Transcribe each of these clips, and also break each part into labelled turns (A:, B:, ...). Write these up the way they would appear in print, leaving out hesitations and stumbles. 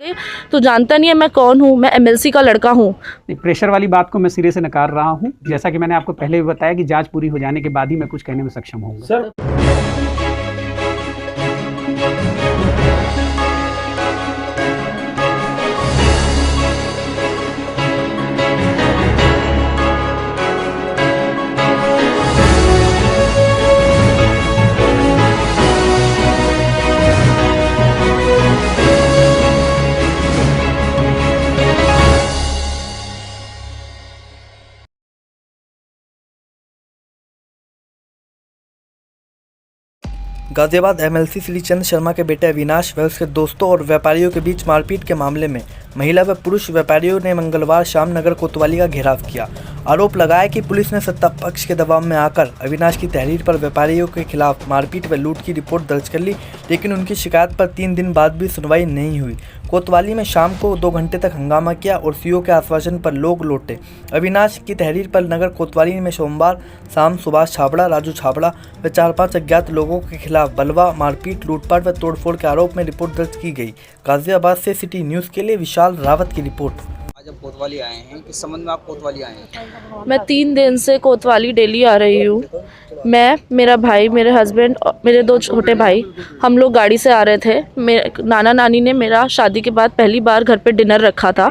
A: तो जानता नहीं है मैं कौन हूँ, मैं एमएलसी का लड़का हूँ।
B: प्रेशर वाली बात को मैं सिरे से नकार रहा हूँ। जैसा कि मैंने आपको पहले भी बताया कि जांच पूरी हो जाने के बाद ही मैं कुछ कहने में सक्षम होऊंगा।
C: सर,
D: गाजियाबाद एमएलसी श्रीचंद शर्मा के बेटे अविनाश व उसके दोस्तों और व्यापारियों के बीच मारपीट के मामले में महिला व पुरुष व्यापारियों ने मंगलवार शाम नगर कोतवाली का घेराव किया। आरोप लगाया कि पुलिस ने सत्ता पक्ष के दबाव में आकर अविनाश की तहरीर पर व्यापारियों के खिलाफ मारपीट व लूट की रिपोर्ट दर्ज कर ली, लेकिन उनकी शिकायत पर 3 दिन बाद भी सुनवाई नहीं हुई। कोतवाली में शाम को 2 घंटे तक हंगामा किया और सीओ के आश्वासन पर लोग लौटे। अविनाश की तहरीर पर नगर कोतवाली में सोमवार शाम सुभाष छाबड़ा, राजू छाबड़ा व 4-5 अज्ञात लोगों के खिलाफ बलवा, मारपीट, लूटपाट व तोड़फोड़ के आरोप में रिपोर्ट दर्ज की गई। गाजियाबाद से सिटी न्यूज़ के लिए विशाल रावत की रिपोर्ट।
E: आज आप कोतवाली आए हैं, किस संबंध में आप कोतवाली आए हैं?
A: मैं 3 दिन से कोतवाली डेली आ रही हूँ। मैं, मेरा भाई, मेरे हस्बैंड और मेरे 2 छोटे भाई, हम लोग गाड़ी से आ रहे थे। मेरे नाना नानी ने मेरा शादी के बाद पहली बार घर पे डिनर रखा था।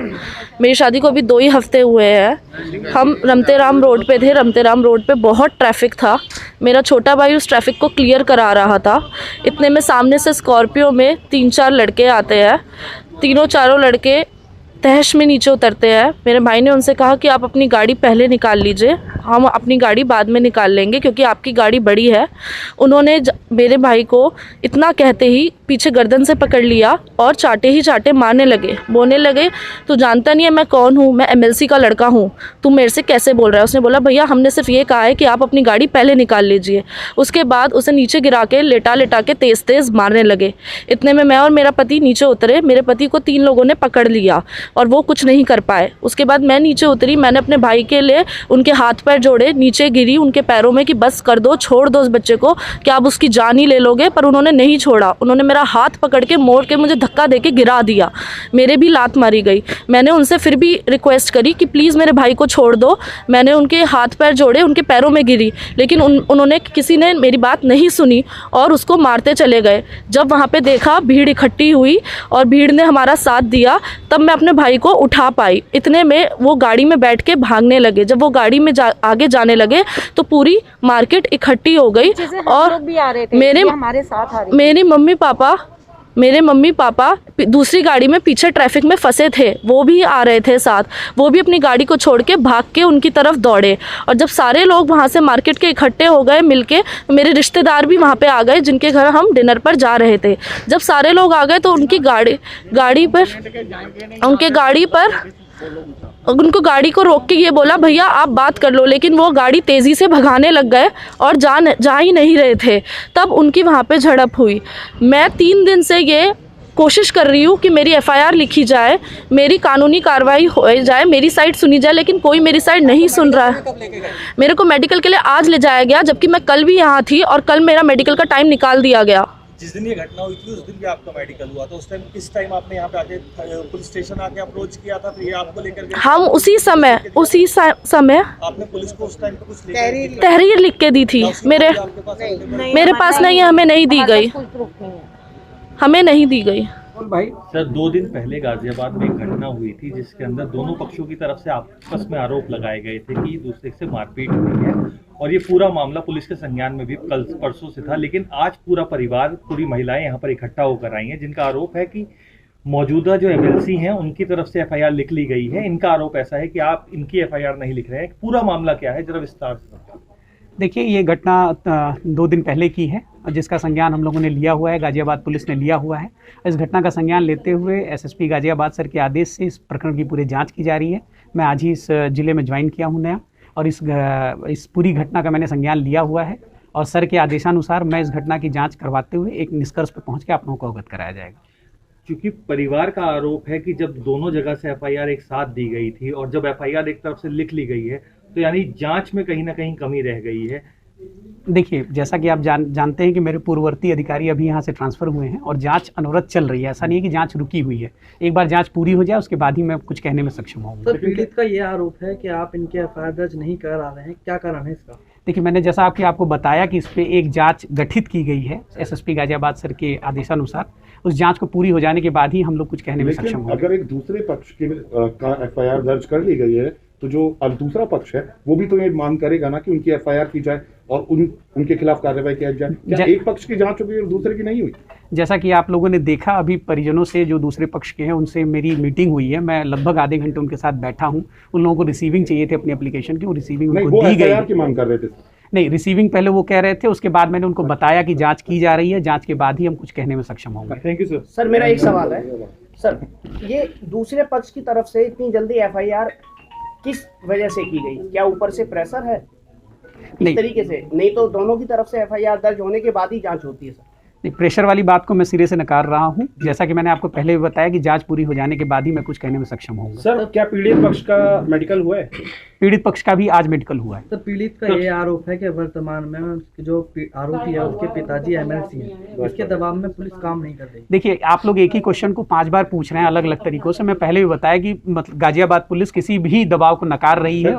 A: मेरी शादी को अभी 2 ही हफ्ते हुए हैं। हम रमतेराम रोड पे थे। रमतेराम रोड पे बहुत ट्रैफिक था। मेरा छोटा भाई उस ट्रैफिक को क्लियर करा रहा था। इतने में सामने से स्कॉर्पियो में 3-4 लड़के आते हैं। तीनों-चारों लड़के तहश में नीचे उतरते हैं। मेरे भाई ने उनसे कहा कि आप अपनी गाड़ी पहले निकाल लीजिए, हम अपनी गाड़ी बाद में निकाल लेंगे क्योंकि आपकी गाड़ी बड़ी है। उन्होंने मेरे भाई को इतना कहते ही पीछे गर्दन से पकड़ लिया और चाटे ही चाटे मारने लगे। बोलने लगे, तो जानता नहीं है मैं कौन हूँ, मैं एमएलसी का लड़का हूँ, तुम मेरे से कैसे बोल रहा है। उसने बोला, भैया हमने सिर्फ ये कहा है कि आप अपनी गाड़ी पहले निकाल लीजिए। उसके बाद उसे नीचे गिरा के लेटा के तेज़ मारने लगे। इतने में मैं और मेरा पति नीचे उतरे। मेरे पति को 3 लोगों ने पकड़ लिया और वो कुछ नहीं कर पाए। उसके बाद मैं नीचे उतरी। मैंने अपने भाई के लिए उनके हाथ पैर जोड़े, नीचे गिरी उनके पैरों में कि बस कर दो, छोड़ दो उस बच्चे को, कि आप उसकी जान ही ले लोगे। पर उन्होंने नहीं छोड़ा। उन्होंने मेरा हाथ पकड़ के मोड़ के मुझे धक्का देके गिरा दिया। मेरे भी लात मारी गई। मैंने उनसे फिर भी रिक्वेस्ट करी कि प्लीज़ मेरे भाई को छोड़ दो। मैंने उनके हाथ पैर जोड़े, उनके पैरों में गिरी, लेकिन उन्होंने किसी ने मेरी बात नहीं सुनी और उसको मारते चले गए। जब वहाँ पे देखा भीड़ इकट्ठी हुई और भीड़ ने हमारा साथ दिया, तब मैं अपने भाई को उठा पाई। इतने में वो गाड़ी में बैठ के भागने लगे। जब वो गाड़ी में आगे जाने लगे तो पूरी मार्केट इकट्ठी हो गई और मेरे मम्मी पापा दूसरी गाड़ी में पीछे ट्रैफिक में फंसे थे, वो भी आ रहे थे साथ। वो भी अपनी गाड़ी को छोड़ के भाग के उनकी तरफ दौड़े। और जब सारे लोग वहाँ से मार्केट के इकट्ठे हो गए मिलके, मेरे रिश्तेदार भी वहाँ पे आ गए जिनके घर हम डिनर पर जा रहे थे। जब सारे लोग आ गए तो उनको गाड़ी को रोक के ये बोला, भैया आप बात कर लो, लेकिन वो गाड़ी तेज़ी से भगाने लग गए और जा ही नहीं रहे थे। तब उनकी वहाँ पे झड़प हुई। मैं 3 दिन से ये कोशिश कर रही हूँ कि मेरी एफआईआर लिखी जाए, मेरी कानूनी कार्रवाई हो जाए, मेरी साइड सुनी जाए, लेकिन कोई मेरी साइड नहीं सुन रहा है। मेरे को मेडिकल के लिए आज ले जाया गया, जबकि मैं कल भी यहाँ थी और कल मेरा मेडिकल का टाइम निकाल दिया गया।
C: जिस दिन ये घटना हुई थी उस दिन भी आपका मेडिकल हुआ था। उस टाइम किस टाइम आपने यहाँ पे आके पुलिस स्टेशन आके अप्रोच किया था, फिर ये आपको लेकर गए?
A: हम उसी समय
C: आपने पुलिस को उस टाइम पे कुछ
A: तहरीर लिख के दी थी। मेरे पास नहीं है, हमें नहीं दी गई, हमें नहीं दी गई।
C: भाई सर, 2 दिन पहले गाजियाबाद में एक घटना हुई थी जिसके अंदर दोनों पक्षों की तरफ से आपस में आरोप लगाए गए थे कि दूसरे से मारपीट हुई है, और ये पूरा मामला पुलिस के संज्ञान में भी कल परसों से था। लेकिन आज पूरा परिवार, पूरी महिलाएं यहाँ पर इकट्ठा होकर आई हैं, जिनका आरोप है कि मौजूदा जो एमएलसी हैं उनकी तरफ से एफआईआर लिख ली गई है। इनका आरोप ऐसा है कि आप इनकी एफआईआर नहीं लिख रहे हैं। पूरा मामला क्या है, जरा विस्तार से।
B: देखिए, ये घटना 2 दिन पहले की है और जिसका संज्ञान हम लोगों ने लिया हुआ है, गाजियाबाद पुलिस ने लिया हुआ है। इस घटना का संज्ञान लेते हुए एसएसपी गाजियाबाद सर के आदेश से इस प्रकरण की पूरी जांच की जा रही है। मैं आज ही इस ज़िले में ज्वाइन किया हूँ नया, और इस पूरी घटना का मैंने संज्ञान लिया हुआ है और सर के आदेशानुसार मैं इस घटना की जाँच करवाते हुए एक निष्कर्ष पर पहुँच के आप लोगों को अवगत कराया जाएगा।
C: क्योंकि परिवार का आरोप है कि जब दोनों जगह से एफआईआर एक साथ दी गई थी और जब एफआईआर एक तरफ से लिख ली गई है, तो यानी जांच में कहीं ना कहीं कमी रह गई है।
B: देखिए, जैसा कि आप जानते हैं कि मेरे पूर्ववर्ती अधिकारी अभी यहाँ से ट्रांसफ़र हुए हैं और जांच अनवरत चल रही है। ऐसा नहीं है कि जांच रुकी हुई है। एक बार जांच पूरी हो जाए उसके बाद ही मैं कुछ कहने में सक्षम होऊंगा।
F: सर, पीड़ित का ये आरोप है कि आप इनके एफआईआर दर्ज नहीं करा रहे हैं, क्या कारण है इसका?
B: देखिए, मैंने जैसा आपको बताया कि इस पे एक जांच गठित की गई है एसएसपी गाजियाबाद सर के आदेशानुसार। उस जांच को पूरी हो जाने के बाद ही हम लोग कुछ कहने में सक्षम होंगे।
G: अगर एक दूसरे पक्ष की का एफआईआर दर्ज कर ली गई है तो जो अब दूसरा पक्ष है वो भी तो ये मांग करेगा ना कि उनकी एफआईआर की जाए और उनके खिलाफ कार्रवाई की जाए। क्या एक पक्ष की जांच हुई और दूसरे की नहीं हुई?
B: जैसा कि आप लोगों ने देखा, अभी परिजनों से जो दूसरे पक्ष के हैं उनसे मेरी मीटिंग हुई है। मैं लगभग आधे घंटे उनके साथ बैठा हूं। उन लोगों को रिसीविंग चाहिए थी अपनी एप्लीकेशन की, वो रिसीविंग उनको दी गई।
G: की मांग कर रहे थे?
B: नहीं, रिसीविंग पहले वो कह रहे थे, उसके बाद मैंने उनको बताया कि जांच की जा रही है, जांच के बाद ही हम कुछ कहने में सक्षम होंगे।
G: Thank you sir.
H: सर, मेरा एक सवाल है सर, ये दूसरे पक्ष की तरफ से इतनी जल्दी एफआईआर किस वजह से की गई? क्या ऊपर से प्रेशर है इस तरीके से? नहीं तो दोनों की तरफ से एफआईआर दर्ज होने के बाद ही जांच होती है सर।
B: प्रेशर वाली बात को मैं सिरे से नकार रहा हूं। जैसा कि मैंने आपको पहले भी बताया कि जांच पूरी हो जाने के बाद ही मैं कुछ कहने में सक्षम होऊंगा।
I: सर, क्या पीड़ित पक्ष का मेडिकल हुआ है?
B: पीड़ित पक्ष का भी आज मेडिकल हुआ है।
F: सर, पीड़ित का ये आरोप है कि वर्तमान में जो आरोपी है उसके पिताजी एमएलसी हैं, इसके दबाव में पुलिस काम नहीं कर रही।
B: देखिए, आप लोग एक ही क्वेश्चन को 5 बार पूछ रहे हैं अलग अलग तरीकों से। मैं पहले भी बताया कि गाजियाबाद पुलिस किसी भी दबाव को नकार रही है।